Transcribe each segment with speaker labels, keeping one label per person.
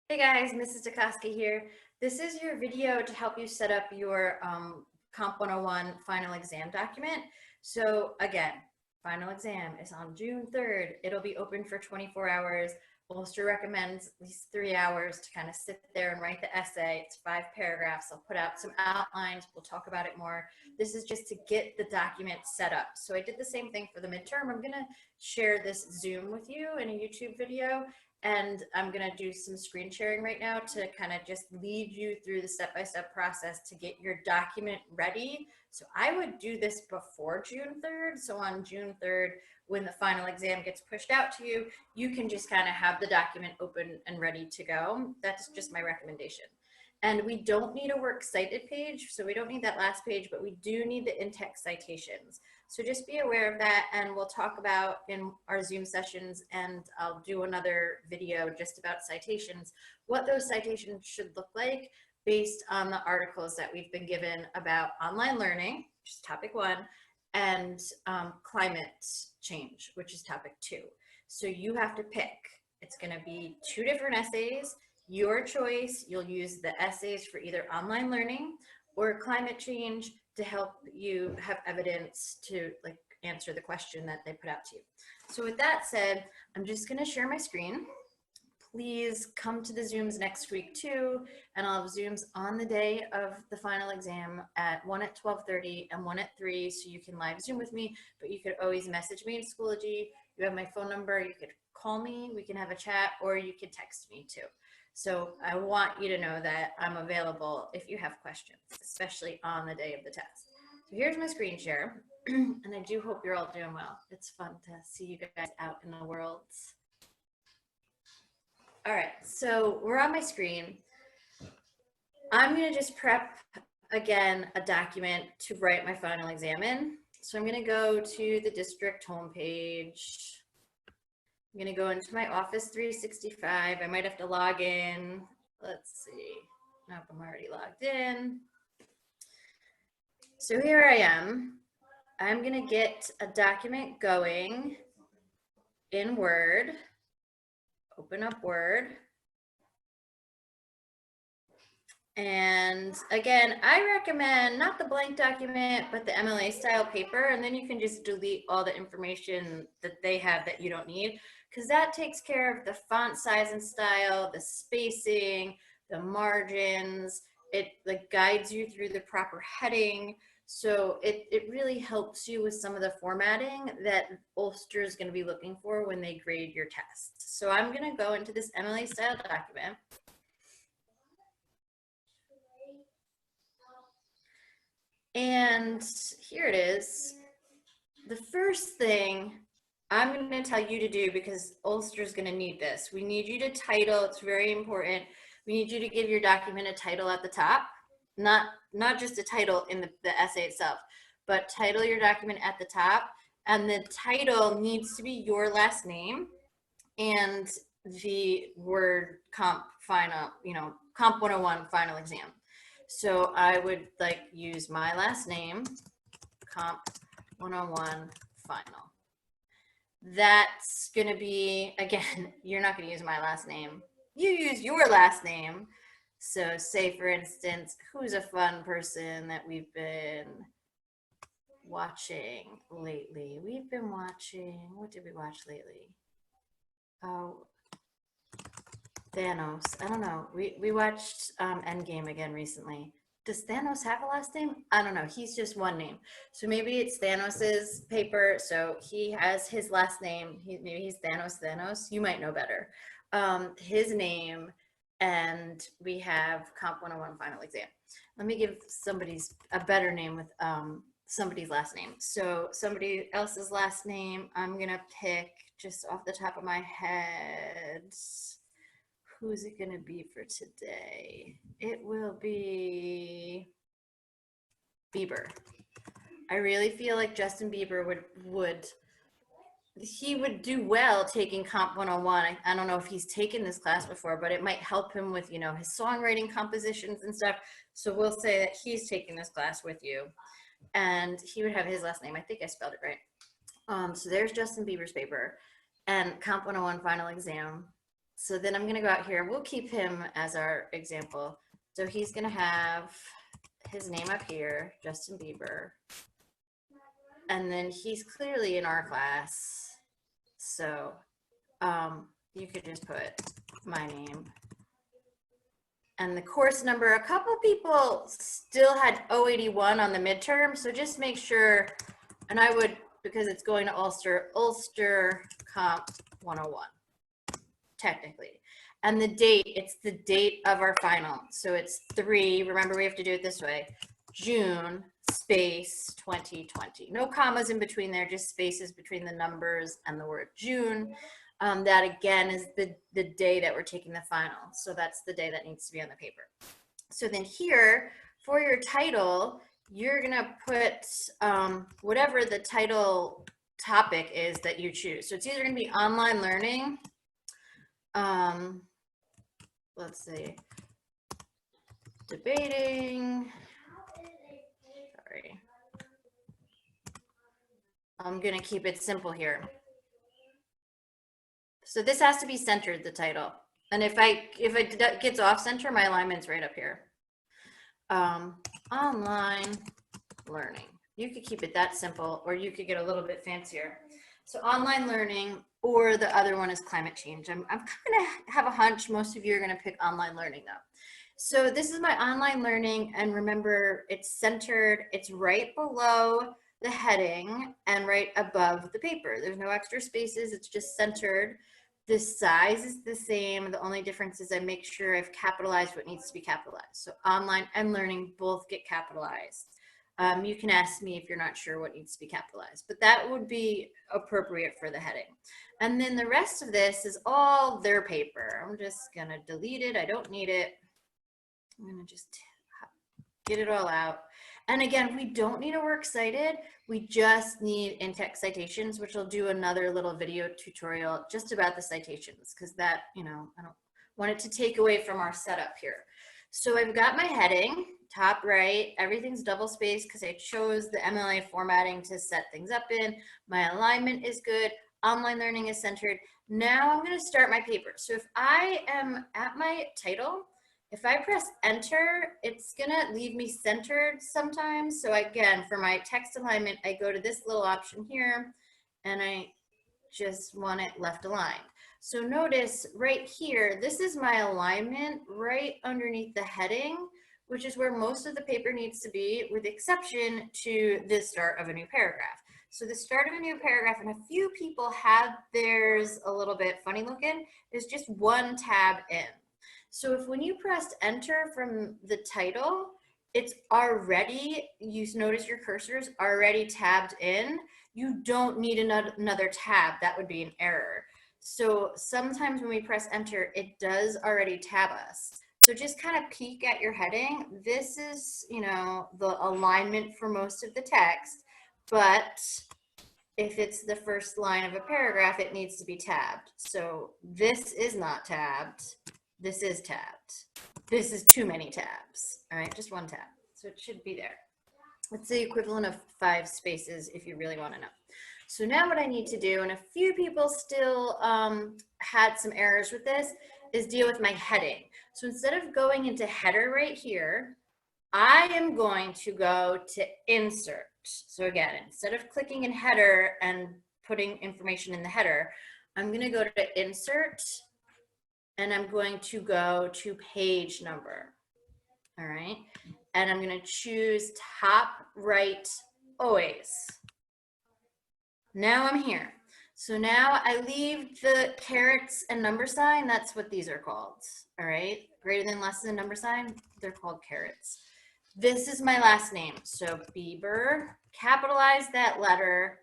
Speaker 1: Hey guys, Mrs. Dukoski here. This is your video to help you set up your Comp 101 final exam document. So again, final exam is on June 3rd. It'll be open for 24 hours. Ulster recommends at least 3 hours to kind of sit there and write the essay. It's 5 paragraphs. I'll put out some outlines. We'll talk about it more. This is just to get the document set up. So I did the same thing for the midterm. I'm going to share this Zoom with you in a YouTube video. And I'm going to do some screen sharing right now to kind of just lead you through the step-by-step process to get your document ready. So I would do this before June 3rd. So on June 3rd, when the final exam gets pushed out to you, you can just kind of have the document open and ready to go. That's just my recommendation. And we don't need a works cited page, so we don't need that last page, but we do need the in-text citations. So just be aware of that, and we'll talk about in our Zoom sessions, and I'll do another video just about citations, what those citations should look like based on the articles that we've been given about online learning, which is topic 1, and climate change, which is topic 2. So you have to pick. It's going to be 2 different essays. Your choice. You'll use the essays for either online learning or climate change to help you have evidence to like answer the question that they put out to you. So with that said, I'm just going to share my screen. Please come to the Zooms next week too, and I'll have Zooms on the day of the final exam one at 12:30 and one at 3, so you can live Zoom with me, but you could always message me in Schoology. You have my phone number, you could call me, we can have a chat, or you could text me too. So I want you to know that I'm available if you have questions, especially on the day of the test. So here's my screen share, and I do hope you're all doing well. It's fun to see you guys out in the world. All right, so we're on my screen. I'm gonna just prep, again, a document to write my final exam in. So I'm gonna go to the district homepage. I'm gonna go into my Office 365. I might have to log in. Let's see. Nope, I'm already logged in. So here I am. I'm gonna get a document going in Word. Open up Word. And again, I recommend not the blank document, but the MLA style paper, and then you can just delete all the information that they have that you don't need, because that takes care of the font size and style, the spacing, the margins. It like guides you through the proper heading. So it really helps you with some of the formatting that Ulster is going to be looking for when they grade your test. So I'm going to go into this MLA style document. And here it is. The first thing I'm going to tell you to do, because Ulster is going to need this, we need you to title. It's very important. We need you to give your document a title at the top, not just a title in the essay itself, but title your document at the top. And the title needs to be your last name and the word comp final, comp 101 final exam. So I would like use my last name, Comp 101 final. That's going to be, again, you're not going to use my last name. You use your last name. So say, for instance, who's a fun person that we've been watching lately? We've been watching, what did we watch lately? Oh, Thanos. I don't know. We watched Endgame again recently. Does Thanos have a last name? I don't know. He's just one name. So maybe it's Thanos's paper. So he has his last name. Maybe he's Thanos. You might know better. His name, and we have Comp 101 final exam. Let me give a better name with somebody's last name. So somebody else's last name, I'm going to pick just off the top of my head. Who's it going to be for today? It will be Bieber. I really feel like Justin Bieber would do well taking Comp 101. I don't know if he's taken this class before, but it might help him with, his songwriting compositions and stuff. So we'll say that he's taking this class with you, and he would have his last name. I think I spelled it right. So there's Justin Bieber's paper and Comp 101 final exam. So then I'm going to go out here. We'll keep him as our example. So he's going to have his name up here, Justin Bieber. And then he's clearly in our class. So you could just put my name. And the course number, a couple people still had 081 on the midterm. So just make sure, and I would, because it's going to Ulster Comp 101, technically. And the date, it's the date of our final. So it's 3, remember we have to do it this way, June space 2020. No commas in between there, just spaces between the numbers and the word June. That again is the day that we're taking the final. So that's the day that needs to be on the paper. So then here, for your title, you're gonna put whatever the title topic is that you choose. So it's either gonna be online learning, let's see, debating, sorry. I'm gonna keep it simple here. So this has to be centered, the title. And if it gets off center, my alignment's right up here. Online learning. You could keep it that simple, or you could get a little bit fancier. So online learning, or the other one is climate change. I'm kind of have a hunch most of you are going to pick online learning though. So this is my online learning, and remember it's centered, it's right below the heading and right above the paper. There's no extra spaces, it's just centered. The size is the same. The only difference is I make sure I've capitalized what needs to be capitalized. So online and learning both get capitalized. You can ask me if you're not sure what needs to be capitalized, but that would be appropriate for the heading. And then the rest of this is all their paper. I'm just gonna delete it. I don't need it. I'm gonna just get it all out. And again, we don't need a works cited. We just need in-text citations, which I'll do another little video tutorial just about the citations, because that, I don't want it to take away from our setup here. So I've got my heading, top right, everything's double spaced because I chose the MLA formatting to set things up in. My alignment is good. Online learning is centered. Now I'm going to start my paper. So if I am at my title, if I press enter, it's gonna leave me centered sometimes. So again, for my text alignment, I go to this little option here and I just want it left aligned. So notice right here, this is my alignment right underneath the heading, which is where most of the paper needs to be, with exception to the start of a new paragraph. So the start of a new paragraph, and a few people have theirs a little bit funny looking, is just one tab in. So if when you pressed enter from the title, it's already, you notice your cursor's already tabbed in, you don't need another tab. That would be an error. So sometimes when we press enter, it does already tab us. So just kind of peek at your heading. This is, the alignment for most of the text, but if it's the first line of a paragraph, it needs to be tabbed. So this is not tabbed. This is tabbed. This is too many tabs. All right, just one tab. So it should be there. It's the equivalent of 5 spaces if you really want to know. So now what I need to do, and a few people still had some errors with this, is deal with my heading. So instead of going into header right here, I am going to go to insert. So again, instead of clicking in header and putting information in the header, I'm going to go to insert, and I'm going to go to page number. All right. And I'm going to choose top right always. Now I'm here. So now I leave the carets and number sign. That's what these are called. All right. Greater than, less than number sign. They're called carets. This is my last name. So Bieber, capitalize that letter,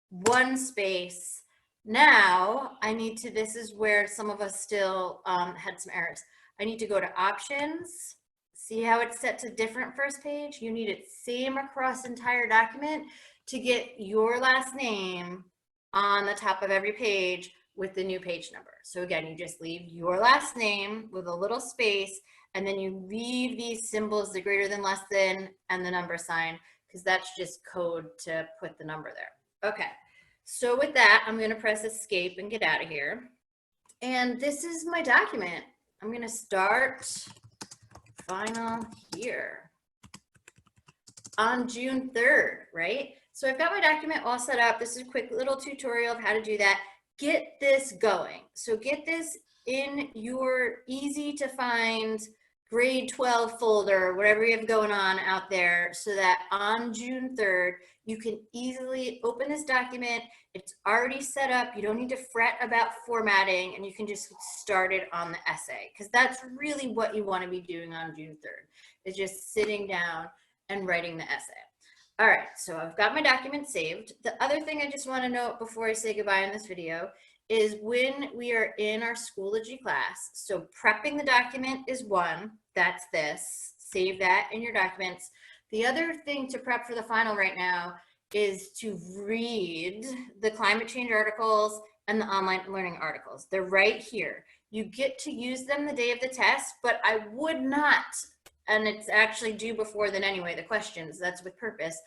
Speaker 1: 1 space. Now I need to, this is where some of us still had some errors. I need to go to options. See how it's set to different first page? You need it same across entire document to get your last name on the top of every page with the new page number. So again, you just leave your last name with a little space, and then you leave these symbols, the greater than, less than, and the number sign, because that's just code to put the number there. Okay. So with that, I'm going to press escape and get out of here. And this is my document. I'm going to start final here on June 3rd, right? So I've got my document all set up. This is a quick little tutorial of how to do that. Get this going. So get this in your easy to find grade 12 folder, whatever you have going on out there, so that on June 3rd, you can easily open this document. It's already set up. You don't need to fret about formatting, and you can just get started on the essay, because that's really what you want to be doing on June 3rd, is just sitting down and writing the essay. All right, so I've got my document saved. The other thing I just want to note before I say goodbye in this video is when we are in our Schoology class, so prepping the document is one, that's this, save that in your documents. The other thing to prep for the final right now is to read the climate change articles and the online learning articles. They're right here. You get to use them the day of the test, but I would not, and it's actually due before then anyway, the questions, that's with purpose.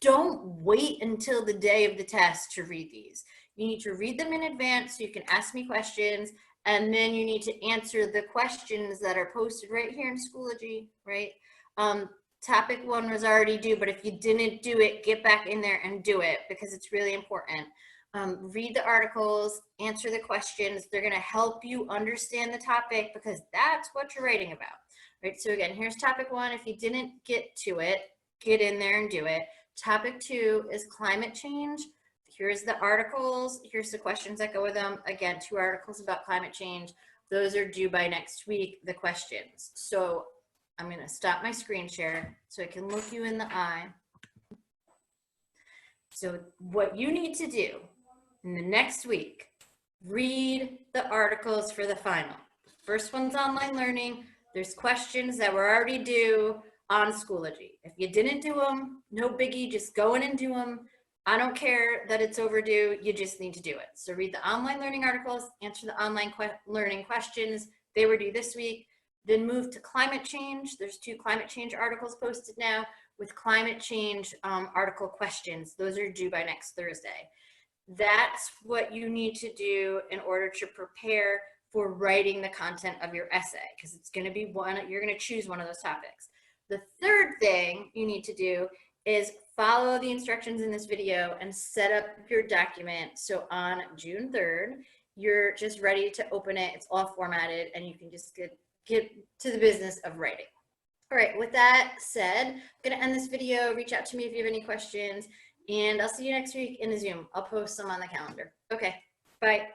Speaker 1: Don't wait until the day of the test to read these. You need to read them in advance so you can ask me questions, and then you need to answer the questions that are posted right here in Schoology, right? Topic 1 was already due, but if you didn't do it, get back in there and do it, because it's really important. Read the articles, answer the questions. They're going to help you understand the topic, because that's what you're writing about, right? So again, here's topic 1. If you didn't get to it, get in there and do it. Topic 2 is climate change. Here's the articles. Here's the questions that go with them. Again, 2 articles about climate change. Those are due by next week, the questions. So I'm going to stop my screen share so I can look you in the eye. So what you need to do in the next week, read the articles for the final. First one's online learning. There's questions that were already due on Schoology. If you didn't do them, no biggie, just go in and do them. I don't care that it's overdue, you just need to do it. So read the online learning articles, answer the online learning questions. They were due this week. Then move to climate change. There's 2 climate change articles posted now with climate change article questions. Those are due by next Thursday. That's what you need to do in order to prepare for writing the content of your essay, because it's going to be you're going to choose one of those topics. The third thing you need to do is follow the instructions in this video and set up your document. So on June 3rd, you're just ready to open it. It's all formatted, and you can just get to the business of writing. All right, with that said, I'm going to end this video. Reach out to me if you have any questions, and I'll see you next week in the Zoom. I'll post some on the calendar. Okay, bye.